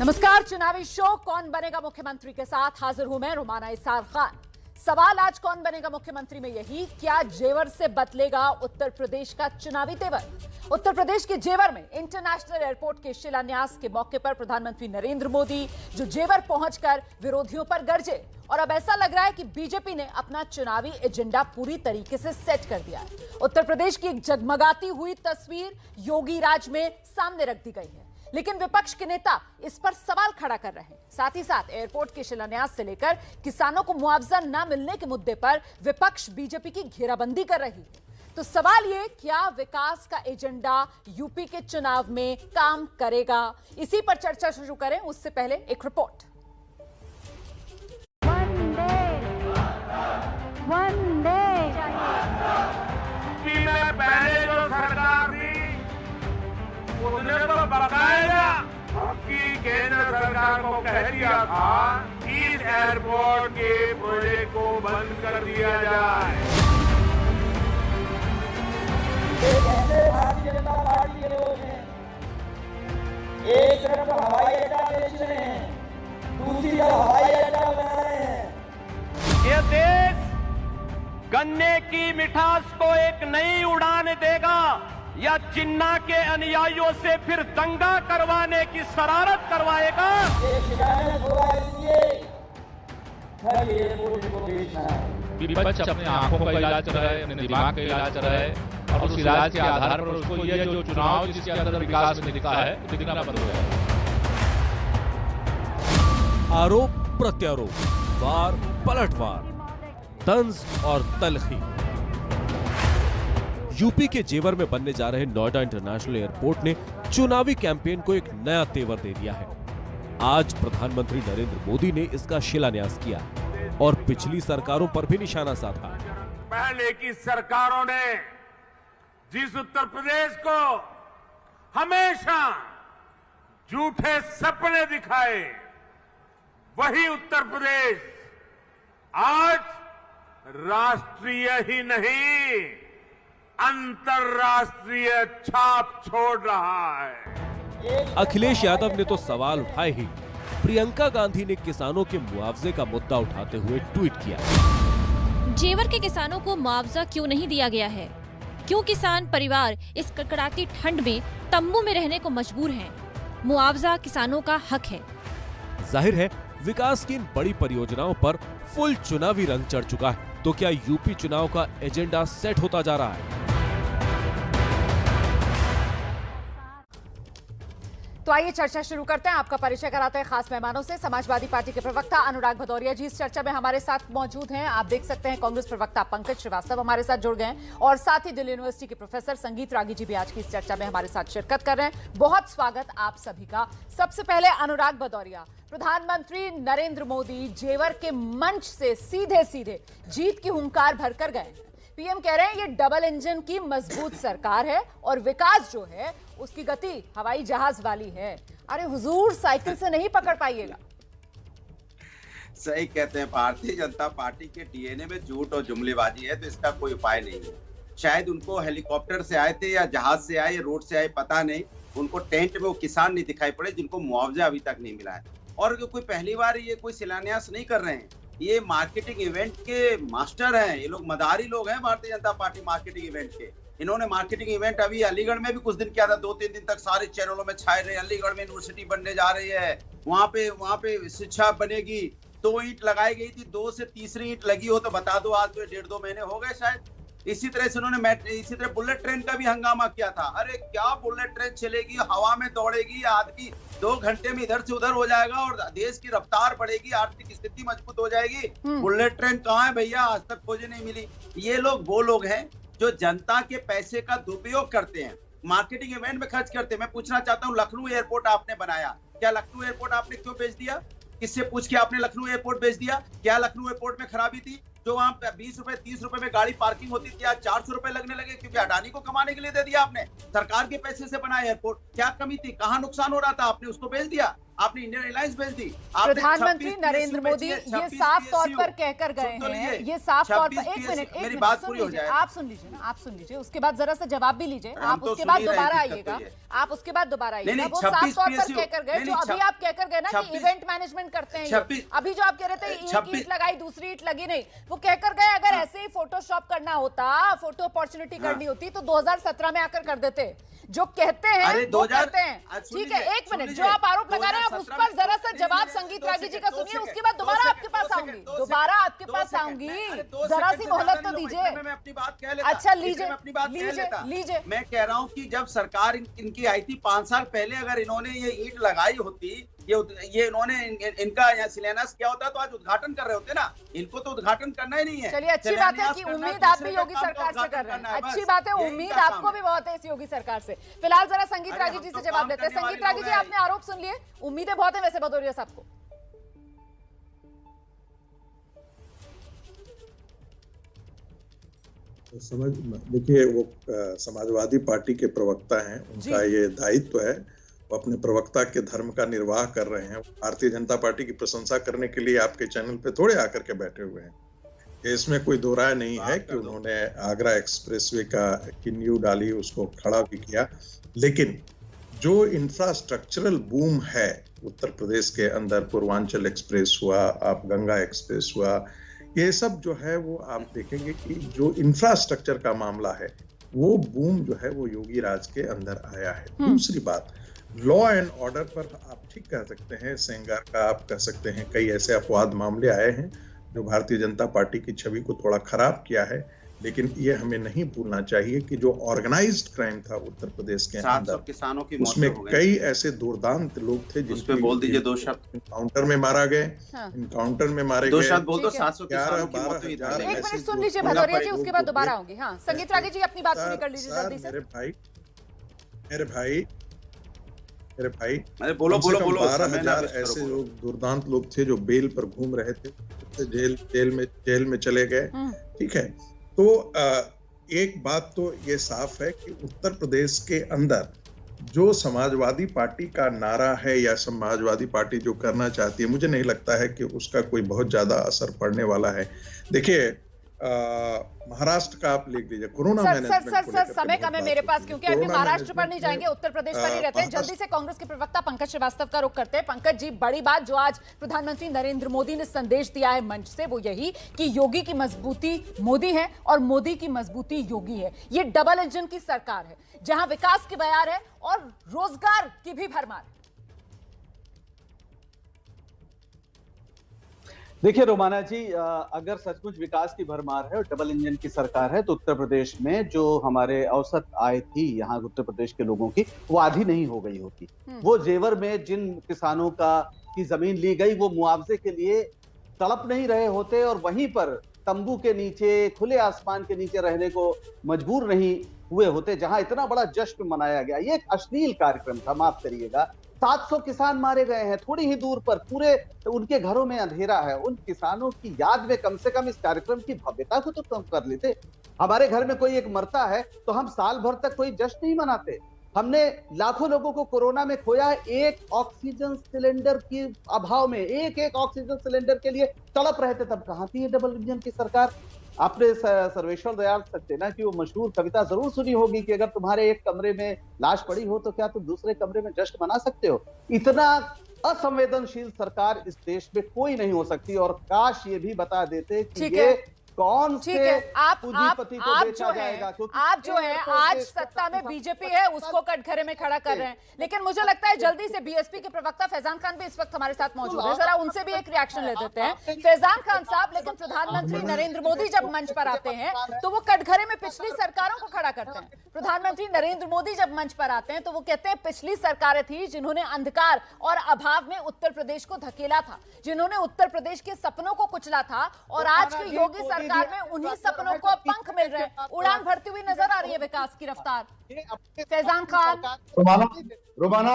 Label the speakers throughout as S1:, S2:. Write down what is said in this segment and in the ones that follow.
S1: नमस्कार। चुनावी शो कौन बनेगा मुख्यमंत्री के साथ हाजिर हूं मैं रुमाना इसार खान। सवाल आज कौन बनेगा मुख्यमंत्री में यही, क्या जेवर से बदलेगा उत्तर प्रदेश का चुनावी तेवर। उत्तर प्रदेश के जेवर में इंटरनेशनल एयरपोर्ट के शिलान्यास के मौके पर प्रधानमंत्री नरेंद्र मोदी जो जेवर पहुंचकर विरोधियों पर गरजे, और अब ऐसा लग रहा है कि बीजेपी ने अपना चुनावी एजेंडा पूरी तरीके से सेट कर दिया है। उत्तर प्रदेश की एक जगमगाती हुई तस्वीर योगी राज में सामने रख दी गई है, लेकिन विपक्ष के नेता इस पर सवाल खड़ा कर रहे हैं। साथ ही साथ एयरपोर्ट के शिलान्यास से लेकर किसानों को मुआवजा न मिलने के मुद्दे पर विपक्ष बीजेपी की घेराबंदी कर रही है। तो सवाल ये, क्या विकास का एजेंडा यूपी के चुनाव में काम करेगा? इसी पर चर्चा शुरू करें उससे पहले एक रिपोर्ट।
S2: पहले जो सरकार थी उसने तो बकायदा कि केंद्र सरकार को कह दिया था इस एयरपोर्ट के प्रोजेक्ट को बंद कर दिया जाए।
S3: भारतीय जनता पार्टी के लोग हैं, एक तरफ हवाई अड्डा बेच रहे हैं, दूसरी तरफ हवाई अड्डा बना रहे हैं।
S4: ये देश गन्ने की मिठास को एक नई उड़ान देगा या जिन्ना के अनुयायियों से फिर दंगा करवाने की शरारत करवाएगा?
S3: ये शिकायत हो रहा है इसलिए हर एयरपोर्ट को बेचना है।
S5: विपक्ष अपने आंखों का इलाज कर रहा है, अपने दिमाग का इलाज कर रहा है, और उस इलाज के आधार पर उसको ये जो चुनाव जिसके अंदर विकास में दिखा है दिखना बंद हो गया।
S6: आरोप प्रत्यारोप, वार पलटवार, तंज और तलखी। यूपी के जेवर में बनने जा रहे नोएडा इंटरनेशनल एयरपोर्ट ने चुनावी कैंपेन को एक नया तेवर दे दिया है। आज प्रधानमंत्री नरेंद्र मोदी ने इसका शिलान्यास किया और पिछली सरकारों पर भी निशाना साधा।
S2: पहले की सरकारों ने जिस उत्तर प्रदेश को हमेशा झूठे सपने दिखाए, वही उत्तर प्रदेश आज राष्ट्रीय ही नहीं अंतर्राष्ट्रीय छाप छोड़ रहा है।
S6: अखिलेश यादव ने तो सवाल उठाए ही, प्रियंका गांधी ने किसानों के मुआवजे का मुद्दा उठाते हुए ट्वीट किया।
S7: जेवर के किसानों को मुआवजा क्यों नहीं दिया गया है? क्यों किसान परिवार इस कड़कड़ाती ठंड में तंबू में रहने को मजबूर हैं? मुआवजा किसानों का हक है।
S6: जाहिर है विकास की इन बड़ी परियोजनाओं पर फुल चुनावी रंग चढ़ चुका है। तो क्या यूपी चुनाव का एजेंडा सेट होता जा रहा है?
S1: तो आइए चर्चा शुरू करते हैं। आपका परिचय कराते हैं खास मेहमानों से। समाजवादी पार्टी के प्रवक्ता अनुराग भदौरिया जी इस चर्चा में हमारे साथ मौजूद हैं। आप देख सकते हैं कांग्रेस प्रवक्ता पंकज श्रीवास्तव हमारे साथ जुड़ गए हैं, और साथ ही दिल्ली यूनिवर्सिटी के प्रोफेसर संगीत रागी जी भी आज की इस चर्चा में हमारे साथ शिरकत कर रहे हैं। बहुत स्वागत आप सभी का। सबसे पहले अनुराग भदौरिया, प्रधानमंत्री नरेंद्र मोदी जेवर के मंच से सीधे सीधे जीत की हुंकार भरकर गए। पीएम कह रहे हैं ये डबल इंजन की मजबूत सरकार है और विकास जो है उसकी गति हवाई जहाज वाली है। अरे हुजूर, साइकिल से नहीं पकड़ पाइएगा।
S8: सही कहते हैं, भारतीय जनता पार्टी के डीएनए में झूठ और जुमलेबाजी है, तो इसका कोई उपाय नहीं है। शायद उनको हेलीकॉप्टर से आए थे या जहाज से आए या रोड से आए, पता नहीं। उनको टेंट में वो किसान नहीं दिखाई पड़े जिनको मुआवजा अभी तक नहीं मिला है। और कोई पहली बार ये कोई शिलान्यास नहीं कर रहे हैं, ये मार्केटिंग इवेंट के मास्टर हैं। ये लोग मदारी लोग हैं Bharatiya Janata party marketing event के। इन्होंने मार्केटिंग इवेंट अभी अलीगढ़ में भी कुछ दिन किया था, 2-3 दिन तक सारे चैनलों में छाए रहे। अलीगढ़ में यूनिवर्सिटी बनने जा रही है, वहां पे शिक्षा बनेगी। 2 ईंट लगाई गई थी, 2 से तीसरी ईंट लगी हो तो बता दो, आज तो 1.5-2 महीने हो गए शायद। इसी तरह से उन्होंने इसी तरह बुलेट ट्रेन का भी हंगामा किया था। अरे क्या बुलेट ट्रेन चलेगी, हवा में दौड़ेगी, आदमी 2 घंटे में इधर से उधर हो जाएगा और देश की रफ्तार बढ़ेगी, आर्थिक स्थिति मजबूत हो जाएगी। बुलेट ट्रेन कहाँ है भैया, आज तक खोजे नहीं मिली। ये लोग वो लोग हैं जो जनता के पैसे का दुरुपयोग करते हैं, मार्केटिंग इवेंट में खर्च करते हैं। मैं पूछना चाहता हूँ, लखनऊ एयरपोर्ट आपने बनाया, क्या लखनऊ एयरपोर्ट आपने क्यों बेच दिया? किससे पूछ के आपने लखनऊ एयरपोर्ट बेच दिया? क्या लखनऊ एयरपोर्ट में खराबी थी? जो वहां 20 रुपए 30 रुपए में गाड़ी पार्किंग होती थी, आज 400 रुपए लगने लगे, क्योंकि अडानी को कमाने के लिए दे दिया आपने। सरकार के पैसे से बना एयरपोर्ट, क्या कमी थी, कहां नुकसान हो रहा था, आपने उसको बेच दिया। आपने इंडियन एयरलाइंस भेज दी।
S1: प्रधानमंत्री नरेंद्र मोदी ये साफ तौर पर कहकर गए हैं, ये साफ तौर पर, एक मिनट
S8: मेरी बात पूरी हो जाए,
S1: आप सुन लीजिए ना, आप सुन लीजिए, उसके बाद जरा सा जवाब भी लीजिए, आप उसके बाद दोबारा आइएगा, आप उसके बाद दोबारा आइएगा। वो साफ तौर पर कहकर गए, जो अभी आप कहकर गए ना कि इवेंट मैनेजमेंट करते हैं, अभी जो आप कह रहे थे एक ईंट लगाई दूसरी ईंट लगी नहीं, वो कहकर गए अगर ऐसे ही फोटोशॉप करना होता, फोटो अपॉर्चुनिटी करनी होती तो 2017 में आकर कर देते। जो कहते हैं वो करते हैं। ठीक है, एक मिनट, जो आप आरोप लगा रहे हैं आप उस पर जरा सा जवाब संगीत रागी जी का सुनिए, उसके बाद दोबारा आपके पास आऊंगी, दोबारा आपके पास आऊंगी, जरा सी मोहलत तो दीजिए।
S8: मैं अपनी बात कह लेता।
S1: अच्छा लीजिए,
S8: अपनी बात
S1: लीजिए।
S8: मैं कह रहा हूँ कि जब सरकार इनकी आई थी 5 साल पहले, अगर इन्होंने ये ईंट लगाई होती, ये इन्होंने इनका यहाँ शिलान्यास किया होता तो आज उद्घाटन कर रहे होते ना। इनको तो उद्घाटन करना ही नहीं है।
S1: चलिए, अच्छी बात है कि उम्मीद आप भी योगी सरकार से कर रहे हैं, अच्छी बात है, उम्मीद आपको भी बहुत है इस योगी सरकार से। फिलहाल जरा संगीत रागी जी से जवाब देते हैं। संगीत रागी जी, आपने आरोप सुन लिए, उम्मीदें बहुत है वैसे भदौरिया साहब को।
S9: देखिए, वो समाजवादी पार्टी के प्रवक्ता हैं, उनका ये दायित्व है, वो अपने प्रवक्ता के धर्म का निर्वाह कर रहे हैं। भारतीय जनता पार्टी की प्रशंसा करने के लिए आपके चैनल पे थोड़े आकर के बैठे हुए हैं। इसमें कोई दो राय नहीं है कि उन्होंने आगरा एक्सप्रेसवे की नींव डाली, उसको खड़ा भी किया, लेकिन जो इंफ्रास्ट्रक्चरल बूम है उत्तर प्रदेश के अंदर, पूर्वांचल एक्सप्रेस हुआ, आप गंगा एक्सप्रेस हुआ, ये सब जो है वो आप देखेंगे कि जो इंफ्रास्ट्रक्चर का मामला है वो बूम जो है वो योगी राज के अंदर आया है। दूसरी बात, लॉ एंड ऑर्डर पर आप ठीक कह सकते हैं, सेंगार का आप कह सकते हैं, कई ऐसे अपवाद मामले आए हैं जो भारतीय जनता पार्टी की छवि को थोड़ा खराब किया है, लेकिन ये हमें नहीं भूलना चाहिए कि जो ऑर्गेनाइज्ड क्राइम था उत्तर प्रदेश के अंदर,
S8: किसानों की
S9: उसमें कई ऐसे दुर्दांत लोग थे जिसपे
S8: बोल दीजिए 2 शब्द,
S9: इनकाउंटर में मारा गए, इनकाउंटर में मारे गए,
S8: 2 शब्द बोल दो।
S9: 700
S1: एक मिनट सुन लीजिए भदौरिया जी, उसके बाद दोबारा आऊंगी। हाँ, संगीत रागी जी अपनी बात पूरी कर लीजिए जल्दी से।
S9: मेरे भाई
S8: बोलो
S9: 12,000 ऐसे लोग, दुर्दांत लोग थे जो बेल पर घूम रहे थे, जेल में चले गए। ठीक है, तो एक बात तो ये साफ है कि उत्तर प्रदेश के अंदर जो समाजवादी पार्टी का नारा है या समाजवादी पार्टी जो करना चाहती है, मुझे नहीं लगता है कि उसका कोई बहुत ज्यादा असर पड़ने वाला है। देखिए, महाराष्ट्र का आप लिख लीजिए, कोरोना
S1: सर समय कम है मेरे पास, क्योंकि अभी महाराष्ट्र पर नहीं जाएंगे, उत्तर प्रदेश पर ही रहते हैं। जल्दी से कांग्रेस के प्रवक्ता पंकज श्रीवास्तव का रुख करते हैं। पंकज जी, बड़ी बात जो आज प्रधानमंत्री नरेंद्र मोदी ने संदेश दिया है मंच से, वो यही कि योगी की मजबूती मोदी है और मोदी की मजबूती योगी है। ये डबल इंजन की सरकार है जहां विकास की बयार है और रोजगार की भी भरमार।
S10: देखिए रोमाना जी, अगर सचमुच विकास की भरमार है और डबल इंजन की सरकार है तो उत्तर प्रदेश में जो हमारे औसत आय थी यहाँ उत्तर प्रदेश के लोगों की, वो आधी नहीं हो गई होती। वो जेवर में जिन किसानों की जमीन ली गई वो मुआवजे के लिए तड़प नहीं रहे होते और वहीं पर तंबू के नीचे, खुले आसमान के नीचे रहने को मजबूर नहीं हुए होते, जहां इतना बड़ा जश्न मनाया गया। ये एक अश्लील कार्यक्रम था, माफ करिएगा। 700 किसान मारे गए हैं, थोड़ी ही दूर पर, पूरे उनके घरों में अंधेरा है। उन किसानों की याद में कम से कम इस कार्यक्रम की भव्यता को तो कम कर लेते। हमारे घर में कोई एक मरता है तो हम साल भर तक कोई जश्न नहीं मनाते। हमने लाखों लोगों को कोरोना में खोया, एक ऑक्सीजन सिलेंडर के अभाव में, एक ऑक्सीजन सिलेंडर के लिए तड़प रहे थे। तब कहां थी ये डबल इंजन की सरकार? आपने सर्वेश्वर दयाल सक्सेना की वो मशहूर कविता जरूर सुनी होगी कि अगर तुम्हारे एक कमरे में लाश पड़ी हो तो क्या तुम दूसरे कमरे में जश्न मना सकते हो? इतना असंवेदनशील सरकार इस देश में कोई नहीं हो सकती। और काश ये भी बता देते कि ये कौन से पूंजीपति को बेचा जाएगा।
S1: आप जो है आज सत्ता में बीजेपी है उसको कटघरे में खड़ा कर रहे हैं, लेकिन मुझे लगता है जल्दी से बीएसपी के प्रवक्ता फैजान खान भी इस वक्त हमारे साथ मौजूद है, जरा उनसे भी एक रिएक्शन ले देते हैं। फैजान खान साहब, लेकिन प्रधानमंत्री नरेंद्र मोदी जब मंच पर आते हैं तो वो कटघरे में पिछली सरकारों को खड़ा करते हैं। प्रधानमंत्री नरेंद्र मोदी जब मंच पर आते हैं तो वो कहते हैं पिछली सरकारें थी जिन्होंने अंधकार और अभाव में उत्तर प्रदेश को धकेला था, जिन्होंने उत्तर प्रदेश के सपनों को कुचला था, और आज के योगी सरकार में उन्हीं सपनों को पंख मिल रहे हैं, उड़ान भरती हुई नजर आ रही है विकास की रफ्तार। फैजान खान।
S11: रुमाना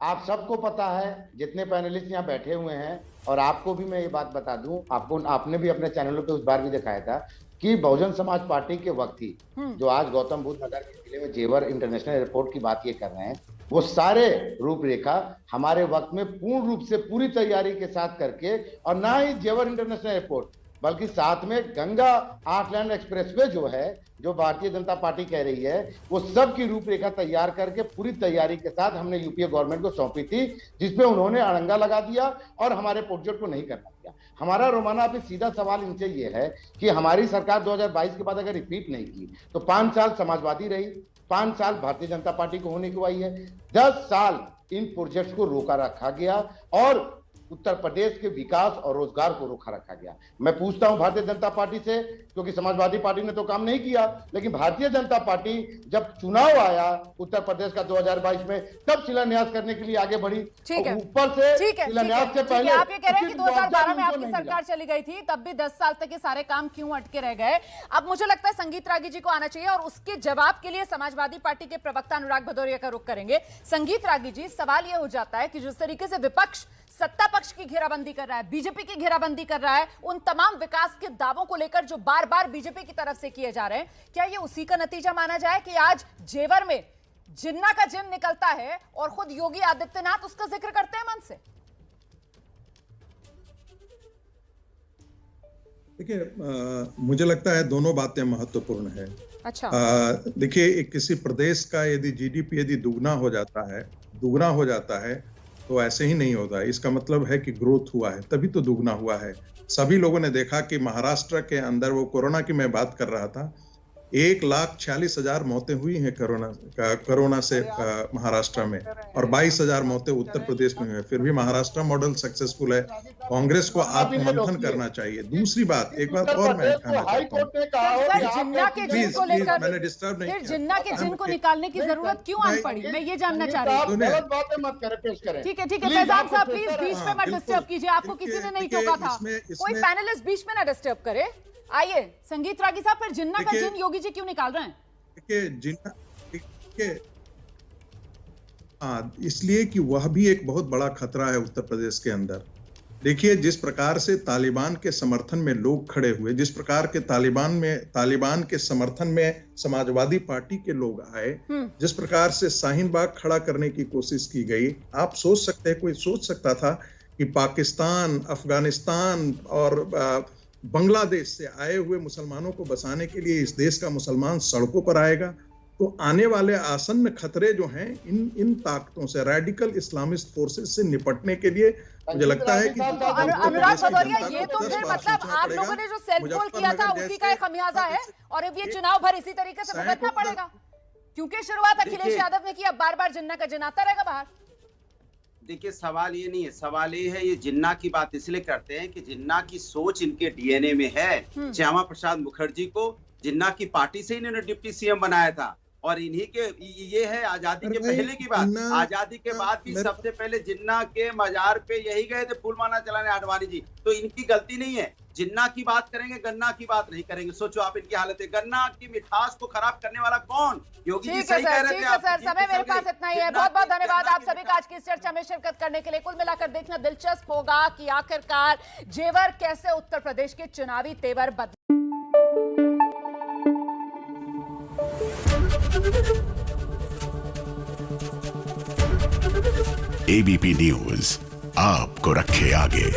S11: आप सबको पता है, जितने पैनलिस्ट यहाँ बैठे हुए हैं, और आपको भी मैं ये बात बता दूं, आपने भी अपने चैनलों पे उस बार भी दिखाया था कि बहुजन समाज पार्टी के वक्त ही, जो आज गौतम बुद्ध नगर के जिले में जेवर इंटरनेशनल एयरपोर्ट की बात ये कर रहे हैं, वो सारे रूपरेखा हमारे वक्त में पूर्ण रूप से पूरी तैयारी के साथ करके, और ना ही जेवर इंटरनेशनल एयरपोर्ट बल्कि साथ में गंगा आर्टलैंड एक्सप्रेसवे जो है, जो भारतीय जनता पार्टी कह रही है, वो सब की रूपरेखा तैयार करके पूरी तैयारी के साथ हमने यूपीए गवर्नमेंट को सौंपी थी, जिसपे उन्होंने अड़ंगा लगा दिया और हमारे प्रोजेक्ट को नहीं करना दिया। हमारा रोमाना अभी सीधा सवाल इनसे ये है कि हमारी सरकार 2022 के बाद अगर रिपीट नहीं की तो 5 साल समाजवादी रही, 5 साल भारतीय जनता पार्टी को होने को आई है, 10 साल इन प्रोजेक्ट्स को रोका रखा गया और उत्तर प्रदेश के विकास और रोजगार को रोका रखा गया। मैं पूछता हूं भारतीय जनता पार्टी से, क्योंकि समाजवादी पार्टी ने तो काम नहीं किया, लेकिन भारतीय जनता पार्टी जब चुनाव आया उत्तर प्रदेश का 2022 में, तब शिलान्यास करने के लिए आगे बढ़ी।
S1: ठीक है,
S11: ऊपर से शिलान्यास से पहले
S1: आप ये कह रहे हैं कि 2012 में आपकी सरकार चली गई थी, तब भी 10 साल तक ये सारे काम क्यों अटके रह गए? अब मुझे लगता है संगीत रागी जी को आना चाहिए और उसके जवाब के लिए समाजवादी पार्टी के प्रवक्ता अनुराग भदौरिया का रुख करेंगे। संगीत रागी जी, सवाल यह हो जाता है कि जिस तरीके से विपक्ष सत्ता पक्ष की घेराबंदी कर रहा है, बीजेपी की घेराबंदी कर रहा है, उन तमाम विकास के दावों को लेकर जो बार बार बीजेपी की तरफ से किए जा रहे हैं, क्या ये उसी का नतीजा माना जाए कि आज जेवर में जिन्ना का जिन निकलता है और खुद योगी आदित्यनाथ उसका जिक्र करते हैं मन से?
S9: देखिए, मुझे लगता है दोनों बातें महत्वपूर्ण है।
S1: अच्छा,
S9: देखिए, किसी प्रदेश का यदि जीडीपी यदि दुगना हो जाता है तो ऐसे ही नहीं होता है। इसका मतलब है कि ग्रोथ हुआ है, तभी तो दुगना हुआ है। सभी लोगों ने देखा कि महाराष्ट्र के अंदर, वो कोरोना की मैं बात कर रहा था, 1,46,000 मौतें हुई हैं कोरोना से महाराष्ट्र में, और 22,000 मौतें उत्तर प्रदेश में हुई। फिर भी महाराष्ट्र मॉडल सक्सेसफुल है। कांग्रेस को आत्ममंथन करना चाहिए। दूसरी बात, एक बात और मैं कहना चाहता हूँ,
S1: जिन्ना के जिन को लेकर
S9: मैंने डिस्टर्ब नहीं
S1: फिर जिन्ना के जिन को निकालने की जरूरत क्यों आन पड़ी, मैं ये जानना चाह रही हूँ।
S11: गलत बातें मत करें, पेश करें।
S1: ठीक है, फैजान साहब प्लीज बीच में मत डिस्टर्ब कीजिए, आपको किसी ने नहीं टोका था। कोई पैनलिस्ट बीच में ना डिस्टर्ब करे। आइए संगीत रागी साहब, फिर जिन्ना का जिन योगी जी क्यों निकाल रहे हैं?
S9: इसलिए कि वह भी एक बहुत बड़ा खतरा है उत्तर प्रदेश के अंदर। देखिए, जिस प्रकार से तालिबान के समर्थन में लोग खड़े हुए, जिस प्रकार के तालिबान के समर्थन में समाजवादी पार्टी के लोग आए, जिस प्रकार से शाहीन बाग खड़ा करने की कोशिश की गई, आप सोच सकते हैं, कोई सोच सकता था कि पाकिस्तान, अफगानिस्तान और बांग्लादेश से आए हुए मुसलमानों को बचाने के लिए इस देश का मुसलमान सड़कों पर आएगा? तो आने वाले आसन्न खतरे जो हैं, इन ताकतों से, रेडिकल इस्लामिस्ट फोर्सेस से निपटने के लिए मुझे लगता है कि
S1: अनुराग भदौरिया, ये तो फिर मतलब आप लोगों ने जो सेल्फ गोल किया था उसी का एक खमियाजा है, और अब ये चुनाव भर इसी तरीके से भुगतना पड़ेगा, क्योंकि शुरुआत अखिलेश यादव ने की, अब बार बार जिन्ना का जिन आता रहेगा बाहर।
S8: देखिए, सवाल ये नहीं है, सवाल ये है, ये जिन्ना की बात इसलिए करते हैं कि जिन्ना की सोच इनके डीएनए में है। श्यामा प्रसाद मुखर्जी को जिन्ना की पार्टी से इन्होंने डिप्टी सीएम बनाया था, और इन्हीं के ये है आजादी के पहले की बात। आजादी के बाद भी सबसे पहले जिन्ना के मजार पे यही गए थे फूलमाला चलाने आडवाणी जी, तो इनकी गलती नहीं है। जिन्ना की बात करेंगे, गन्ना की बात नहीं करेंगे। सोचो आप इनकी हालत है, गन्ना की मिठास को खराब करने वाला कौन? योगी जी सही कह रहे थे।
S1: सर, समय मेरे पास इतना ही है। बहुत बहुत धन्यवाद आप सभी का आज की इस चर्चा में शिरकत करने के लिए। कुल मिलाकर देखना दिलचस्प होगा कि आखिरकार जेवर कैसे उत्तर प्रदेश के चुनावी तेवर बदले।
S12: एबीपी न्यूज आपको रखे आगे।